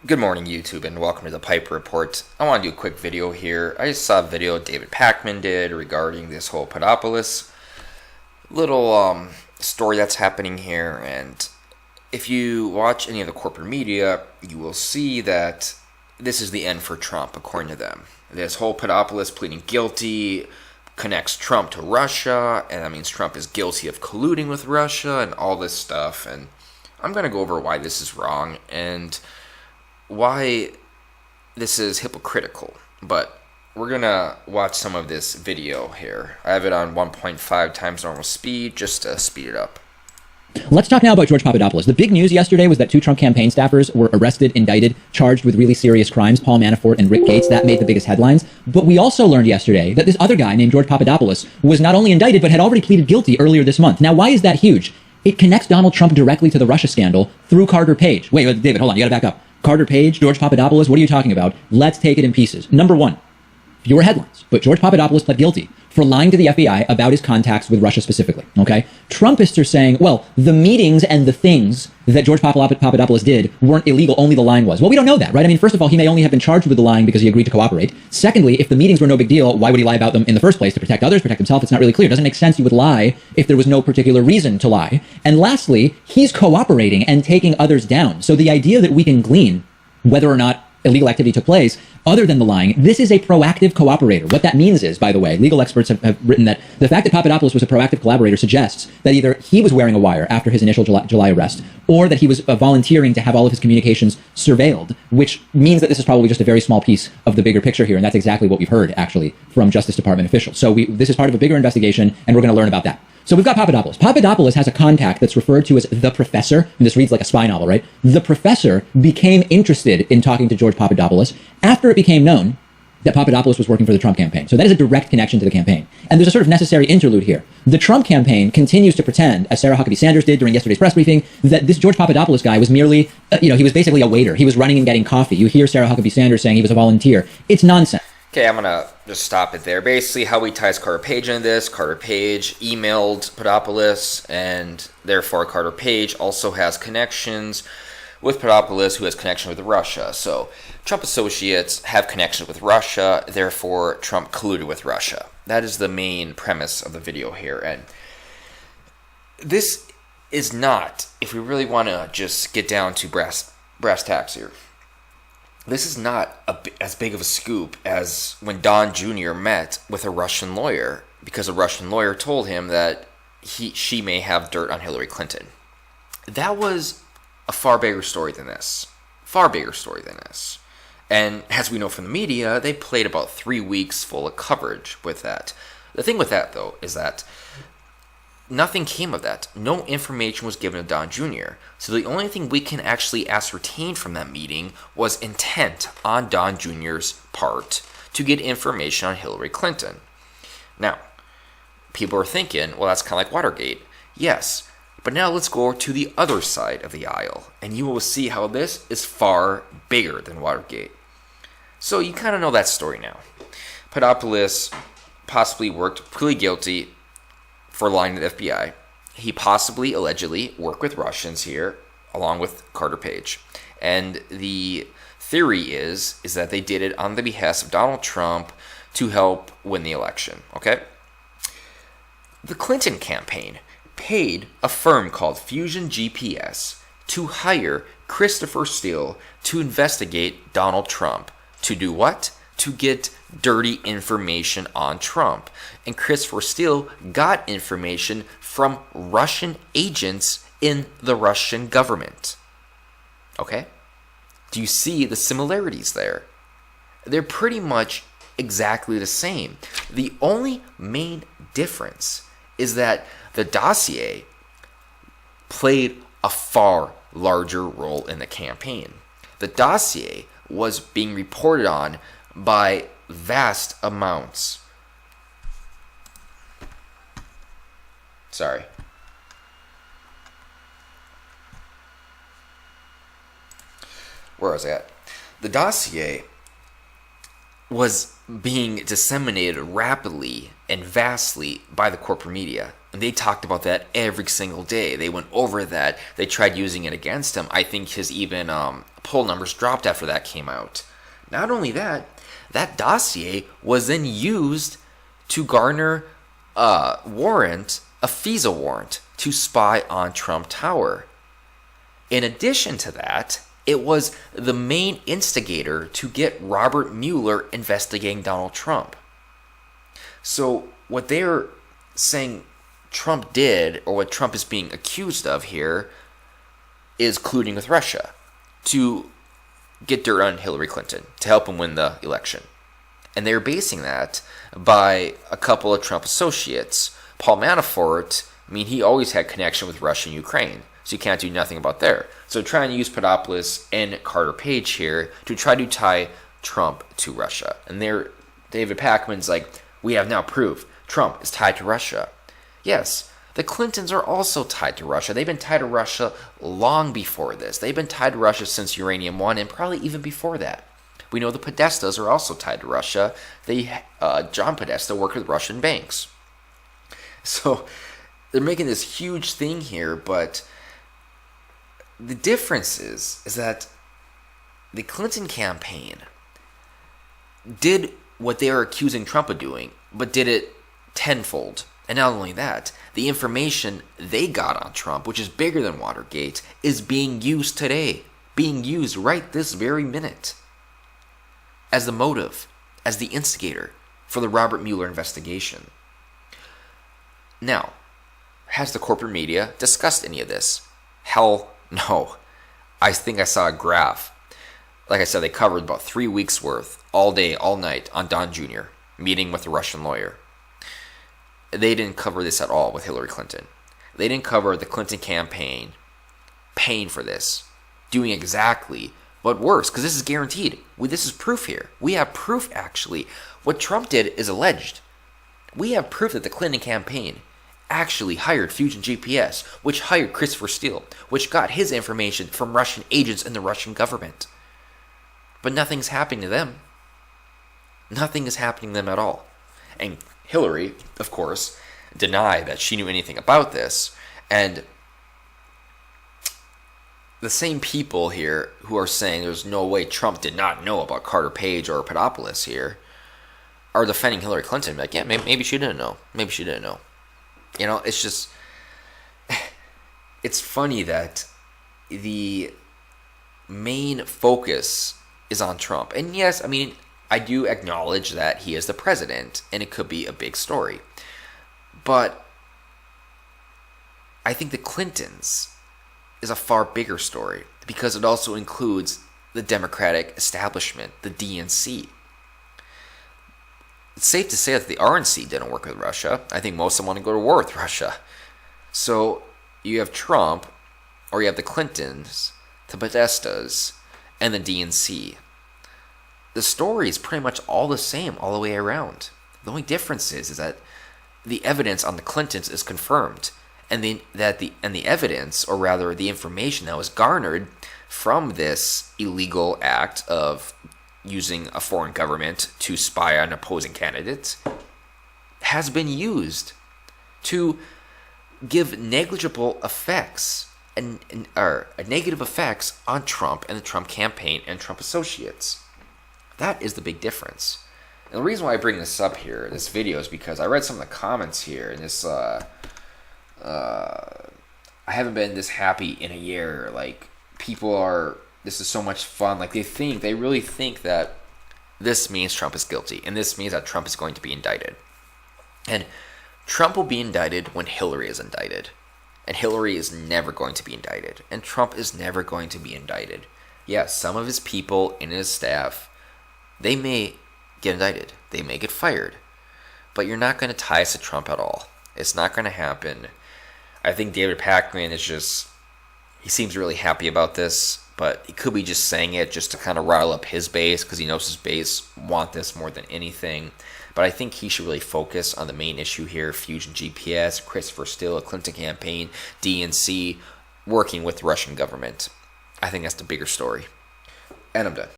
Good morning, YouTube, and welcome to the Piper Report. I want to do a quick video here. I just saw a video David Pakman did regarding this whole Papadopoulos little story that's happening here. And if you watch any of the corporate media, you will see that this is the end for Trump, according to them. This whole Papadopoulos pleading guilty connects Trump to Russia, and that means Trump is guilty of colluding with Russia and all this stuff. And I'm going to go over why this is wrong and why this is hypocritical, but we're gonna watch some of this video here. I have it on 1.5 times normal speed just to speed it up. Let's talk now about George Papadopoulos. The big news yesterday was that two Trump campaign staffers were arrested, indicted, charged with really serious crimes, Paul Manafort and Rick Gates. That made the biggest headlines. But we also learned yesterday that this other guy named George Papadopoulos was not only indicted, but had already pleaded guilty earlier this month. Now, why is that huge? It connects Donald Trump directly to the Russia scandal through Carter Page. Wait, David, hold on. You gotta back up. Carter Page, George Papadopoulos, what are you talking about? Let's take it in pieces. Number one, fewer headlines, but George Papadopoulos pled guilty for lying to the FBI about his contacts with Russia specifically, okay? Trumpists are saying, well, the meetings and the things that George Papadopoulos did weren't illegal, only the lying was. Well, we don't know that, right? I mean, first of all, he may only have been charged with the lying because he agreed to cooperate. Secondly, if the meetings were no big deal, why would he lie about them in the first place? To protect others, protect himself? It's not really clear. It doesn't make sense he would lie if there was no particular reason to lie. And lastly, he's cooperating and taking others down. So the idea that we can glean whether or not illegal activity took place, other than the lying, this is a proactive cooperator. What that means is, by the way, legal experts have written that the fact that Papadopoulos was a proactive collaborator suggests that either he was wearing a wire after his initial July arrest, or that he was volunteering to have all of his communications surveilled, which means that this is probably just a very small piece of the bigger picture here, and that's exactly what we've heard, actually, from Justice Department officials. So this is part of a bigger investigation, and we're going to learn about that. So we've got Papadopoulos. Papadopoulos has a contact that's referred to as the professor. And this reads like a spy novel, right? The professor became interested in talking to George Papadopoulos after it became known that Papadopoulos was working for the Trump campaign. So that is a direct connection to the campaign. And there's a sort of necessary interlude here. The Trump campaign continues to pretend, as Sarah Huckabee Sanders did during yesterday's press briefing, that this George Papadopoulos guy was merely, he was basically a waiter. He was running and getting coffee. You hear Sarah Huckabee Sanders saying he was a volunteer. It's nonsense. Okay, I'm gonna just stop it there. Basically, how he ties Carter Page into this. Carter Page emailed Papadopoulos, and therefore Carter Page also has connections with Papadopoulos, who has connection with Russia. So Trump associates have connections with Russia, therefore Trump colluded with Russia. That is the main premise of the video here. And this is not, if we really want to just get down to brass tacks here, this is not as big of a scoop as when Don Jr. met with a Russian lawyer, because a Russian lawyer told him that she may have dirt on Hillary Clinton. That was a far bigger story than this. Far bigger story than this. And as we know from the media, they played about 3 weeks full of coverage with that. The thing with that, though, is that nothing came of that. No information was given to Don Jr. So the only thing we can actually ascertain from that meeting was intent on Don Jr.'s part to get information on Hillary Clinton. Now, people are thinking, well, that's kind of like Watergate. Yes, but now let's go to the other side of the aisle, and you will see how this is far bigger than Watergate. So you kind of know that story now. Papadopoulos possibly worked plead guilty for lying to the FBI. He possibly, allegedly, worked with Russians here, along with Carter Page. And the theory is that they did it on the behest of Donald Trump to help win the election, okay? The Clinton campaign paid a firm called Fusion GPS to hire Christopher Steele to investigate Donald Trump. To do what? To get dirty information on Trump. And Christopher Steele got information from Russian agents in the Russian government. Okay? Do you see the similarities there? They're pretty much exactly the same. The only main difference is that the dossier played a far larger role in the campaign. The dossier was being reported on by vast amounts. Sorry. Where was I at? The dossier was being disseminated rapidly and vastly by the corporate media. And they talked about that every single day. They went over that. They tried using it against him. I think his even poll numbers dropped after that came out. Not only that, that dossier was then used to garner a FISA warrant to spy on Trump Tower. In addition to that, it was the main instigator to get Robert Mueller investigating Donald Trump. So what they're saying Trump did, or what Trump is being accused of here, is colluding with Russia to get dirt on Hillary Clinton, to help him win the election. And they're basing that by a couple of Trump associates. Paul Manafort, he always had connection with Russia and Ukraine, so you can't do nothing about there. So trying to use Papadopoulos and Carter Page here to try to tie Trump to Russia. And David Pakman's like, we have now proof Trump is tied to Russia. Yes, the Clintons are also tied to Russia. They've been tied to Russia long before this. They've been tied to Russia since Uranium One, and probably even before that. We know the Podestas are also tied to Russia. John Podesta worked with Russian banks. So they're making this huge thing here, but the difference is that the Clinton campaign did what they are accusing Trump of doing, but did it tenfold. And not only that, the information they got on Trump, which is bigger than Watergate, is being used today, being used right this very minute as the motive, as the instigator for the Robert Mueller investigation. Now, has the corporate media discussed any of this? Hell no. I think I saw a graph. Like I said, they covered about 3 weeks worth, all day, all night, on Don Jr., meeting with a Russian lawyer. They didn't cover this at all with Hillary Clinton. They didn't cover the Clinton campaign paying for this, doing exactly what worse, because this is guaranteed. This is proof here. We have proof, actually. What Trump did is alleged. We have proof that the Clinton campaign actually hired Fusion GPS, which hired Christopher Steele, which got his information from Russian agents in the Russian government. But nothing's happening to them. Nothing is happening to them at all. And Hillary, of course, denied that she knew anything about this. And the same people here who are saying there's no way Trump did not know about Carter Page or Papadopoulos here are defending Hillary Clinton. Like, yeah, maybe she didn't know. Maybe she didn't know. It's just, it's funny that the main focus is on Trump. And yes, I do acknowledge that he is the president, and it could be a big story. But I think the Clintons is a far bigger story, because it also includes the Democratic establishment, the DNC. It's safe to say that the RNC didn't work with Russia. I think most of them want to go to war with Russia. So you have Trump, or you have the Clintons, the Podestas, and the DNC. The story is pretty much all the same all the way around. The only difference is that the evidence on the Clintons is confirmed, and the evidence, or rather the information that was garnered from this illegal act of using a foreign government to spy on opposing candidates, has been used to give negligible effects or negative effects on Trump and the Trump campaign and Trump associates. That is the big difference. And the reason why I bring this up here, this video, is because I read some of the comments here, and this, I haven't been this happy in a year. Like, people are, this is so much fun. Like, they really think that this means Trump is guilty, and this means that Trump is going to be indicted. And Trump will be indicted when Hillary is indicted. And Hillary is never going to be indicted. And Trump is never going to be indicted. Yes, some of his people in his staff, they may get indicted. They may get fired. But you're not going to tie us to Trump at all. It's not going to happen. I think David Pakman is just, he seems really happy about this, but he could be just saying it just to kind of rile up his base, because he knows his base want this more than anything. But I think he should really focus on the main issue here: Fusion GPS, Christopher Steele, Clinton campaign, DNC, working with the Russian government. I think that's the bigger story. And I'm done.